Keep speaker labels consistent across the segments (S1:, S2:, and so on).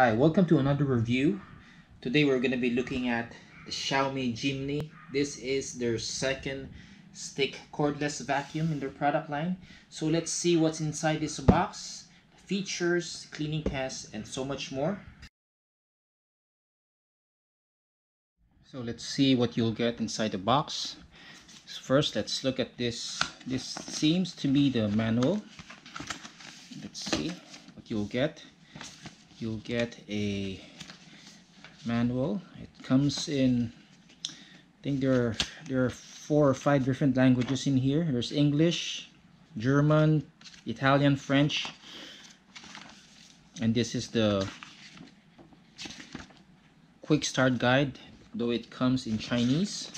S1: Hi, welcome to another review. Today we're going to be looking at the Xiaomi Jimny. This is their second stick cordless vacuum in their product line. So let's see what's inside this box, features, cleaning tests, and so much more. So let's see what you'll get inside the box. First, let's look at this. This seems to be the manual. Let's see what you'll get. You'll get a manual. It comes in, I think there are 4 or 5 different languages in here. There's English, German, Italian, French, and this is the quick start guide, though it comes in Chinese.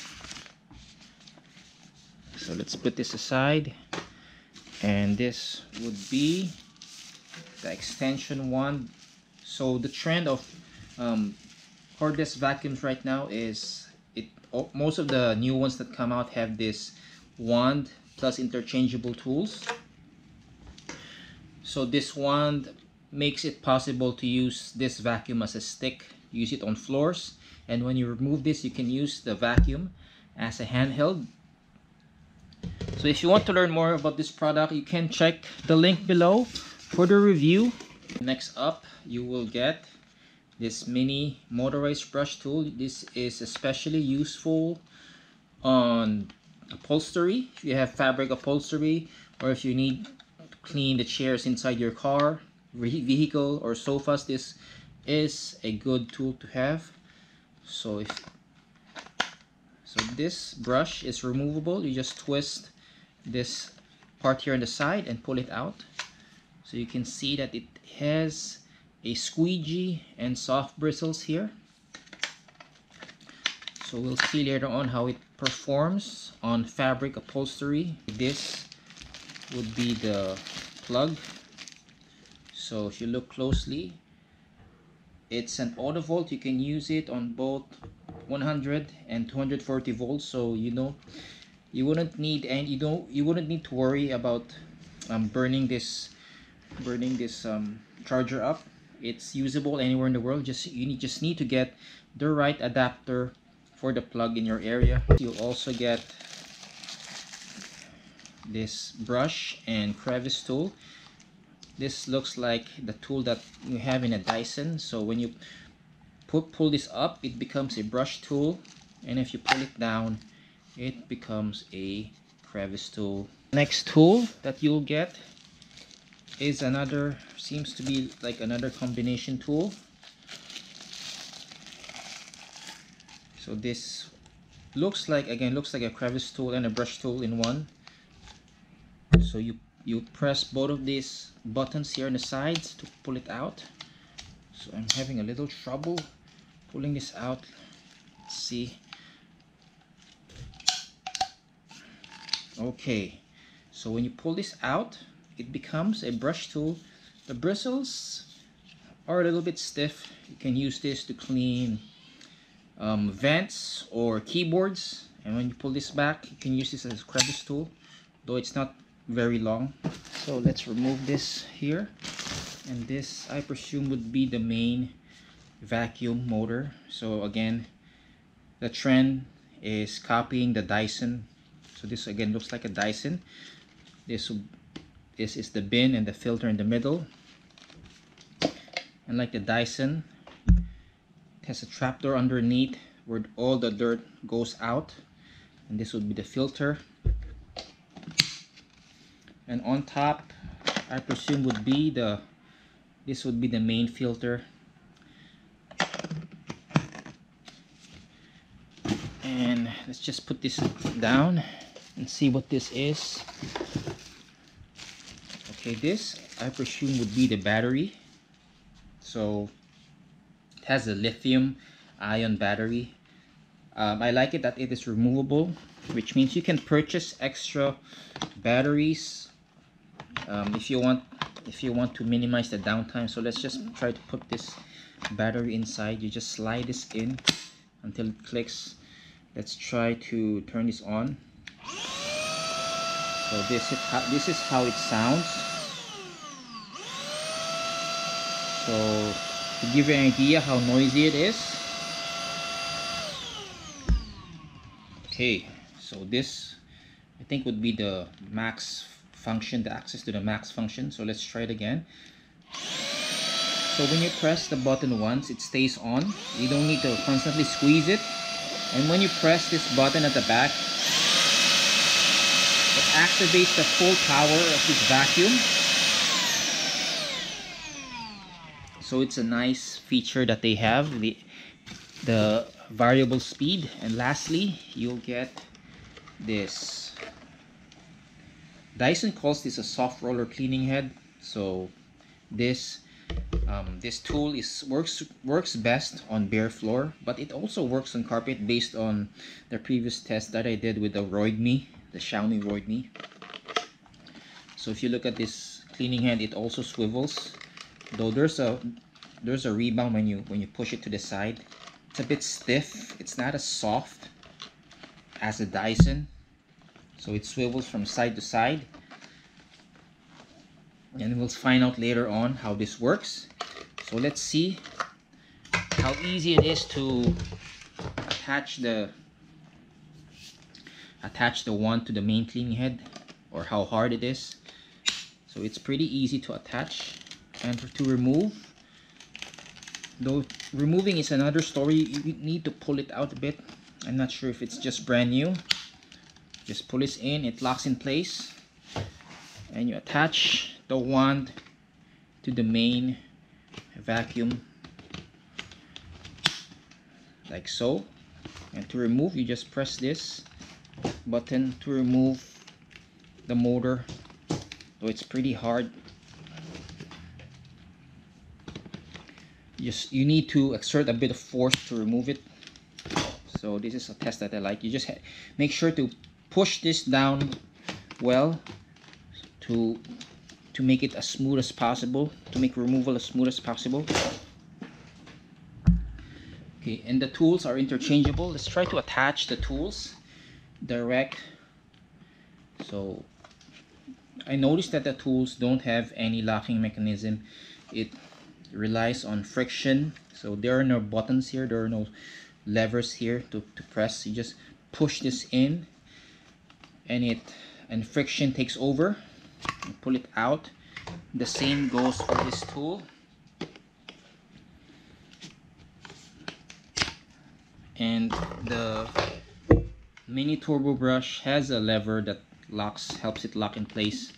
S1: So let's put this aside, and this would be the extension wand. So the trend of cordless vacuums right now is most of the new ones that come out have this wand plus interchangeable tools. So this wand makes it possible to use this vacuum as a stick, use it on floors, and when you remove this you can use the vacuum as a handheld. So if you want to learn more about this product, you can check the link below for the review. Next up, you will get this mini motorized brush tool. This is especially useful on upholstery, if you have fabric upholstery, or if you need to clean the chairs inside your car, vehicle, or sofas. This is a good tool to have. So this brush is removable. You just twist this part here on the side and pull it out. So you can see that it has a squeegee and soft bristles here. So we'll see later on how it performs on fabric upholstery. This would be the plug. So if you look closely, it's an auto volt. You can use it on both 100 and 240 volts. So you wouldn't need to worry about burning this charger up. It's usable anywhere in the world. You just need to get the right adapter for the plug in your area. You'll also get this brush and crevice tool. This looks like the tool that you have in a Dyson. So when you pull this up, it becomes a brush tool, and if you pull it down, it becomes a crevice tool. Next tool that you'll get is seems to be like another combination tool. So this looks like a crevice tool and a brush tool in one. So you press both of these buttons here on the sides to pull it out. So I'm having a little trouble pulling this out. Let's see. Okay, so when you pull this out, it becomes a brush tool. The bristles are a little bit stiff. You can use this to clean vents or keyboards, and when you pull this back, you can use this as a crevice tool, though it's not very long. So let's remove this here, and this I presume would be the main vacuum motor. So again, the trend is copying the Dyson. So this again looks like a Dyson. This is the bin and the filter in the middle, and like the Dyson, it has a trapdoor underneath where all the dirt goes out, and this would be the filter, and on top I presume this would be the main filter. And let's just put this down and see what this is. Okay, this I presume would be the battery. So it has a lithium ion battery. I like it that it is removable, which means you can purchase extra batteries if you want to minimize the downtime. So let's just try to put this battery inside. You just slide this in until it clicks. Let's try to turn this on. So this is how it sounds. So To give you an idea how noisy it is. Okay, so this I think would be the max function, the access to the max function. So let's try it again. So when you press the button once, it stays on. You don't need to constantly squeeze it. And when you press this button at the back, it activates the full power of this vacuum. So it's a nice feature that they have, the variable speed. And lastly, you'll get this. Dyson calls this a soft roller cleaning head. So this tool works best on bare floor, but it also works on carpet based on the previous test that I did with the Xiaomi Roid. So if you look at this cleaning head, it also swivels, though there's a rebound when you push it to the side. It's a bit stiff. It's not as soft as a Dyson, so it swivels from side to side. And we'll find out later on how this works. So let's see how easy it is to attach the wand to the main cleaning head, or how hard it is. So it's pretty easy to attach and to remove. Though removing is another story, you need to pull it out a bit. I'm not sure if it's just brand new. Just pull this in, it locks in place, and you attach the wand to the main vacuum like so. And to remove, you just press this button to remove the motor, though it's pretty hard. You need to exert a bit of force to remove it. So this is a test that I like. You just make sure to push this down well to make it as smooth as possible, to make removal as smooth as possible. Okay, and the tools are interchangeable. Let's try to attach the tools direct. So I noticed that the tools don't have any locking mechanism. It relies on friction. So there are no buttons here, there are no levers here to press. You just push this in, and friction takes over. And pull it out. The same goes for this tool. And the mini turbo brush has a lever that helps it lock in place.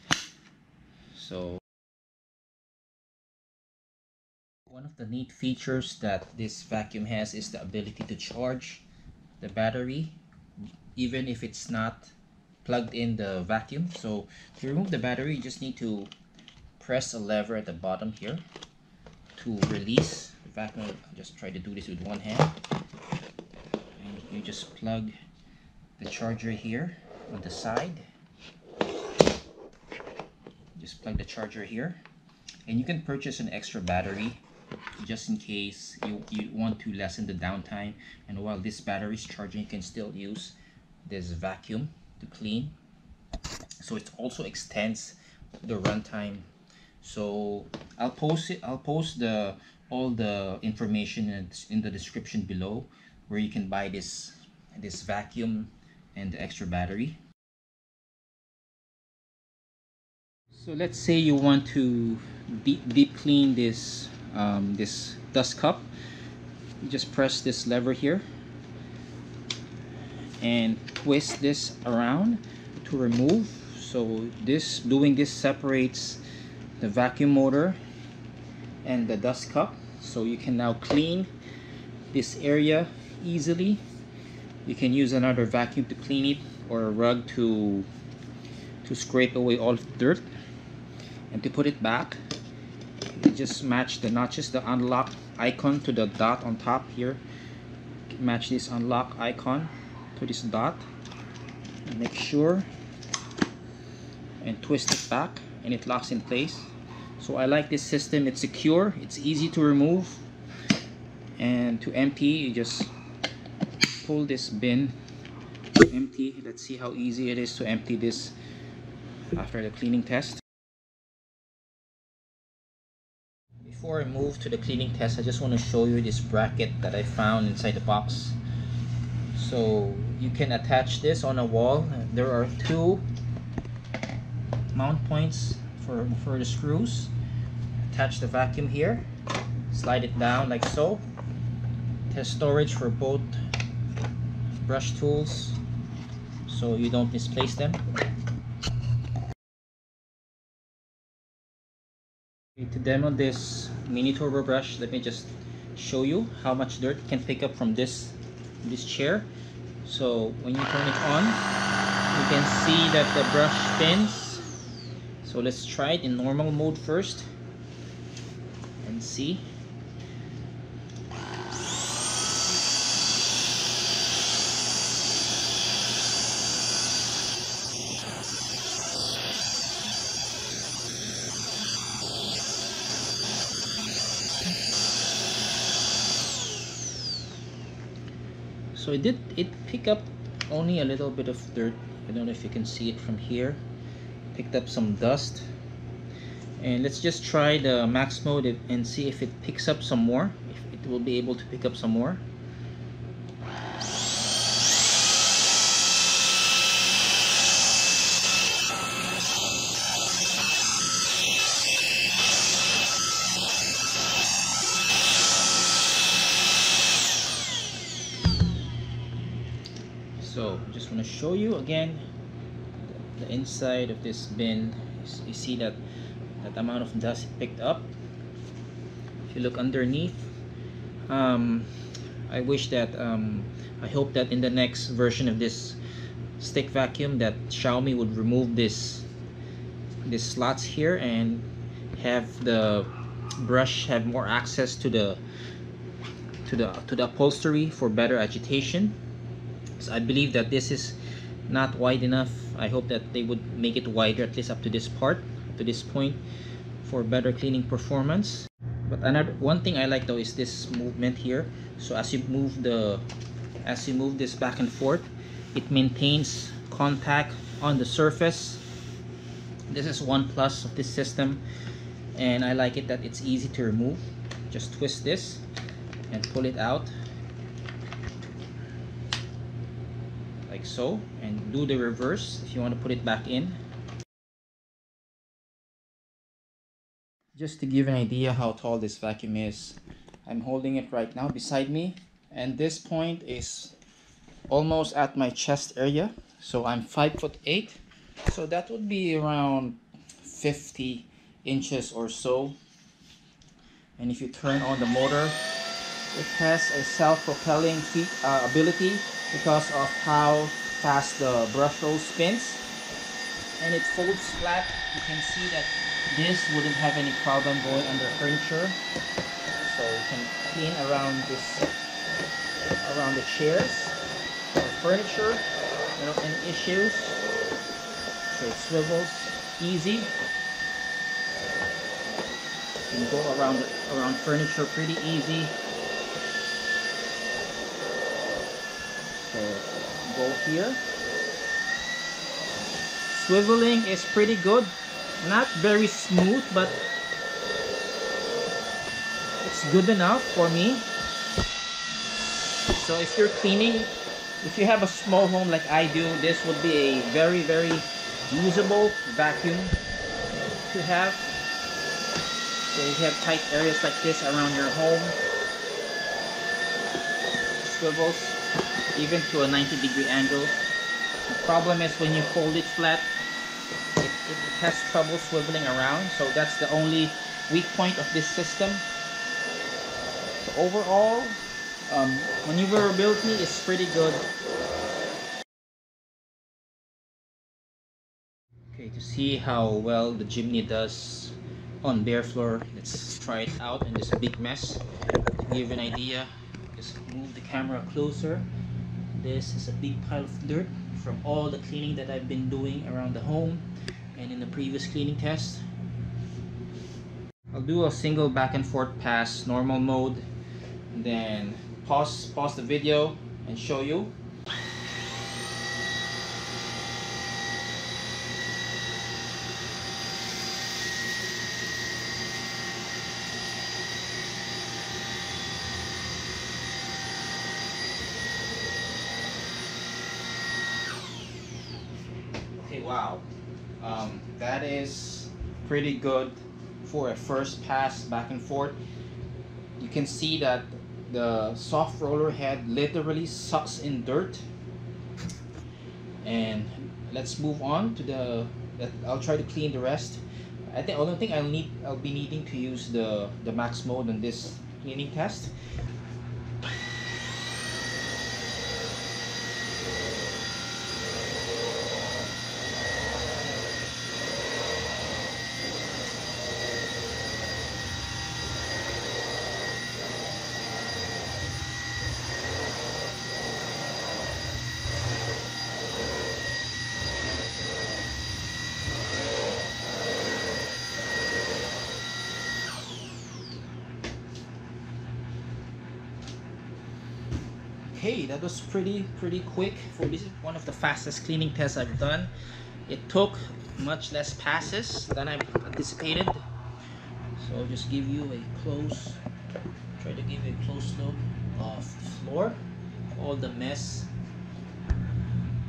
S1: So one of the neat features that this vacuum has is the ability to charge the battery even if it's not plugged in the vacuum. So to remove the battery, you just need to press a lever at the bottom here to release the vacuum. I'll just try to do this with one hand. And you just plug the charger here on the side. Just plug the charger here, and you can purchase an extra battery just in case you want to lessen the downtime, and while this battery is charging, you can still use this vacuum to clean. So it also extends the runtime. So I'll post all the information in the description below, where you can buy this vacuum and the extra battery. So let's say you want to deep clean this this dust cup. You just press this lever here and twist this around to remove. So doing this separates the vacuum motor and the dust cup, so you can now clean this area easily. You can use another vacuum to clean it, or a rug to scrape away all the dirt. And to put it back, you just match the notches, the unlock icon to the dot on top here. Match this unlock icon to this dot, and make sure, and twist it back, and it locks in place. So I like this system. It's secure, it's easy to remove, and to empty, you just pull this bin to empty. Let's see how easy it is to empty this after the cleaning test. Before I move to the cleaning test, I just want to show you this bracket that I found inside the box. So you can attach this on a wall. There are two mount points for the screws. Attach the vacuum here, slide it down like so. It has storage for both brush tools so you don't misplace them. To demo this mini turbo brush, let me just show you how much dirt it can pick up from this chair. So when you turn it on, you can see that the brush spins. So let's try it in normal mode first and see. So it pick up only a little bit of dirt. I don't know if you can see it from here. Picked up some dust. And let's just try the max mode and see if it picks up some more. If it will be able to pick up some more. So just want to show you again the inside of this bin. You see that amount of dust it picked up. If you look underneath, I wish that I hope that in the next version of this stick vacuum that Xiaomi would remove these slots here and have the brush have more access to the upholstery for better agitation. So I believe that this is not wide enough. I hope that they would make it wider, at least up to this part, up to this point, for better cleaning performance. But one thing I like though is this movement here. So as you move this back and forth, it maintains contact on the surface. This is one plus of this system, and I like it that it's easy to remove. Just twist this and pull it out like so, and do the reverse if you want to put it back in. Just to give an idea how tall this vacuum is, I'm holding it right now beside me, and this point is almost at my chest area. So I'm 5'8", so that would be around 50 inches or so. And if you turn on the motor, it has a self-propelling ability because of how fast the brush roll spins, and it folds flat. You can see that this wouldn't have any problem going under furniture, so you can clean around the chairs or furniture without any issues. So it swivels easy. You can go around furniture pretty easy. So go here. Swiveling is pretty good. Not very smooth, but it's good enough for me. So if you're cleaning, if you have a small home like I do, this would be a very, very usable vacuum to have. So if you have tight areas like this around your home, swivels even to a 90-degree angle. The problem is when you hold it flat, it has trouble swiveling around, so that's the only weak point of this system. So overall, maneuverability is pretty good. Okay, to see how well the chimney does on bare floor, let's try it out in this big mess. To give an idea, just move the camera closer. This is a big pile of dirt from all the cleaning that I've been doing around the home and in the previous cleaning test. I'll do a single back and forth pass, normal mode, then pause the video and show you. Okay, wow. That is pretty good for a first pass back and forth. You can see that the soft roller head literally sucks in dirt. And let's move on to I'll try to clean the rest. I don't think I'll be needing to use the max mode on this cleaning test. Okay, that was pretty quick. For this is one of the fastest cleaning tests I've done. It took much less passes than I anticipated. So I'll just give you a try to give you a close look of the floor, all the mess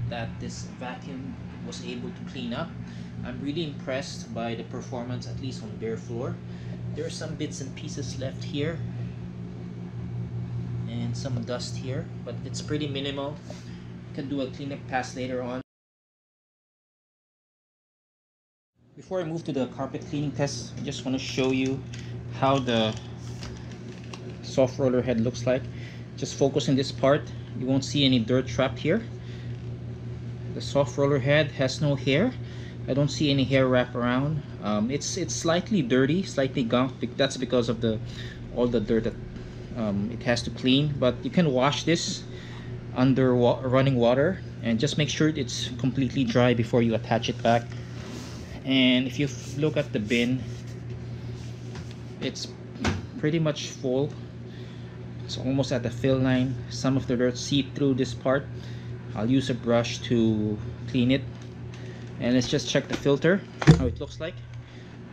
S1: that this vacuum was able to clean up. I'm really impressed by the performance, at least on bare floor. There are some bits and pieces left here and some dust here, but it's pretty minimal. You can do a cleanup pass later on. Before I move to the carpet cleaning test, I just want to show you how the soft roller head looks like. Just focus on this part. You won't see any dirt trapped here. The soft roller head has no hair. I don't see any hair wrap around. It's slightly dirty, slightly gunked. That's because of all the dirt that it has to clean. But you can wash this under running water and just make sure it's completely dry before you attach it back. And if you look at the bin, it's pretty much full. It's almost at the fill line. Some of the dirt seep through this part. I'll use a brush to clean it. And let's just check the filter, how it looks like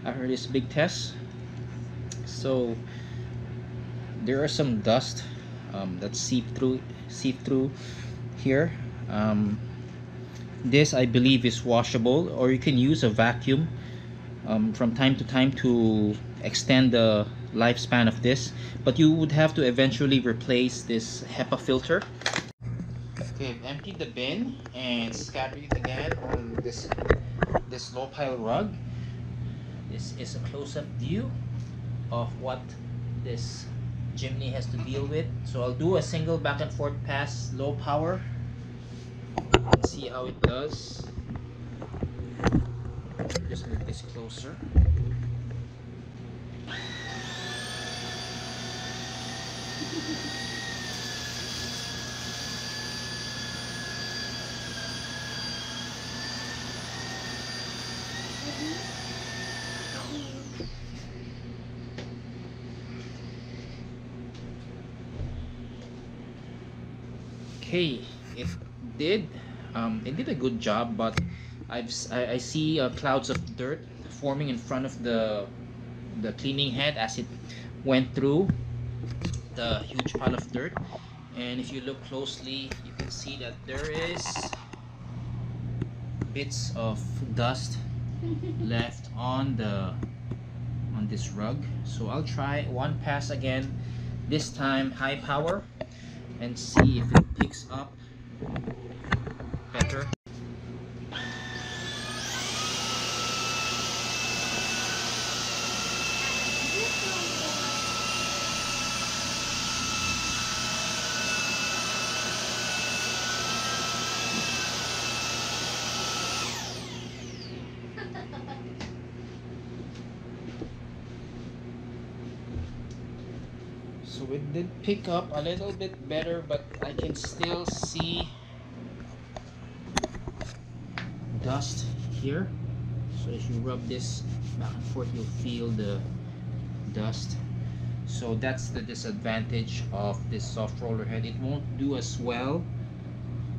S1: after this big test. So there are some dust that seep through here. This I believe is washable, or you can use a vacuum from time to time to extend the lifespan of this, but you would have to eventually replace this HEPA filter. Okay, I've emptied the bin and scattered it again on this low pile rug. This is a close-up view of what this chimney has to deal with. So I'll do a single back and forth pass, low power, and see how it does. Just move this closer. Okay, it did a good job, but I see clouds of dirt forming in front of the cleaning head as it went through the huge pile of dirt. And if you look closely, you can see that there is bits of dust left on this rug. So I'll try one pass again, this time high power, and see if it picks up better. So it did pick up a little bit better, but I can still see dust here. So if you rub this back and forth, you'll feel the dust. So that's the disadvantage of this soft roller head. It won't do as well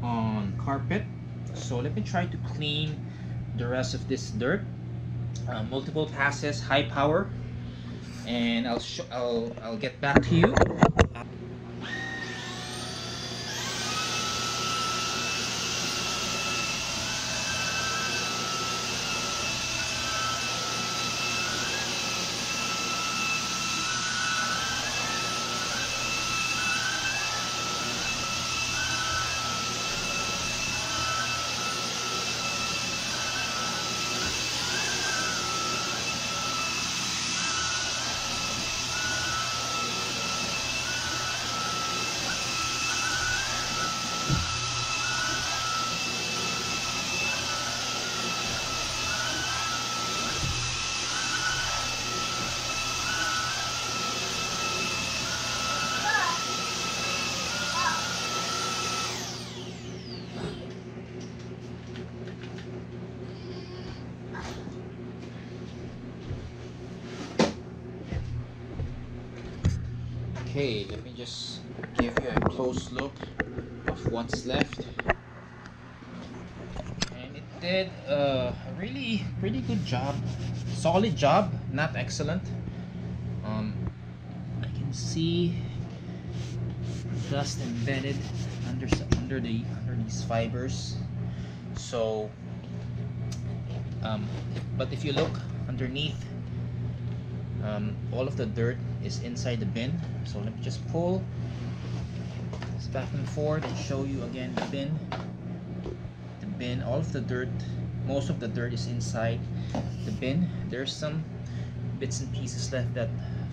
S1: on carpet. So let me try to clean the rest of this dirt. Multiple passes, high power, and I'll get back to you. Okay, let me just give you a close look of what's left. And it did a really pretty good job. Solid job, not excellent. I can see dust embedded under these fibers. So but if you look underneath, all of the dirt is inside the bin. So let me just pull this back and forth and show you again the bin. The bin, all of the dirt, most of the dirt is inside the bin. There's some bits and pieces left that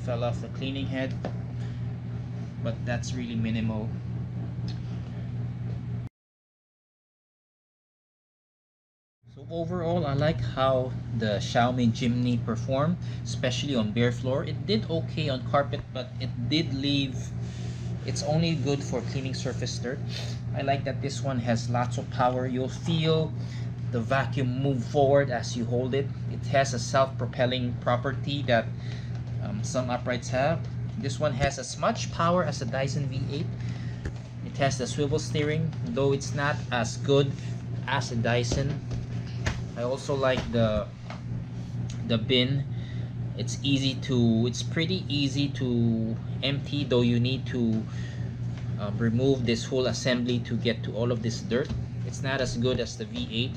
S1: fell off the cleaning head, but that's really minimal. So overall, I like how the Xiaomi Jimny performed, especially on bare floor. It did okay on carpet, but it did leave, it's only good for cleaning surface dirt. I like that this one has lots of power. You'll feel the vacuum move forward as you hold it. It has a self-propelling property that some uprights have. This one has as much power as the Dyson V8. It has the swivel steering, though it's not as good as the Dyson. I also like the bin. It's pretty easy to empty, though you need to remove this whole assembly to get to all of this dirt. It's not as good as the V8,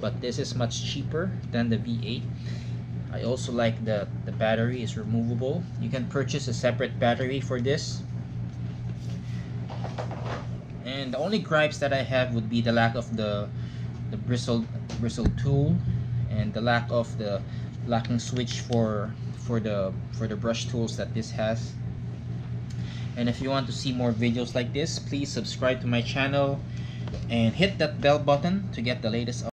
S1: but this is much cheaper than the V8. I also like the battery is removable. You can purchase a separate battery for this. And the only gripes that I have would be the lack of the bristle tool, and the lack of the locking switch for the brush tools that this has. And if you want to see more videos like this, please subscribe to my channel and hit that bell button to get the latest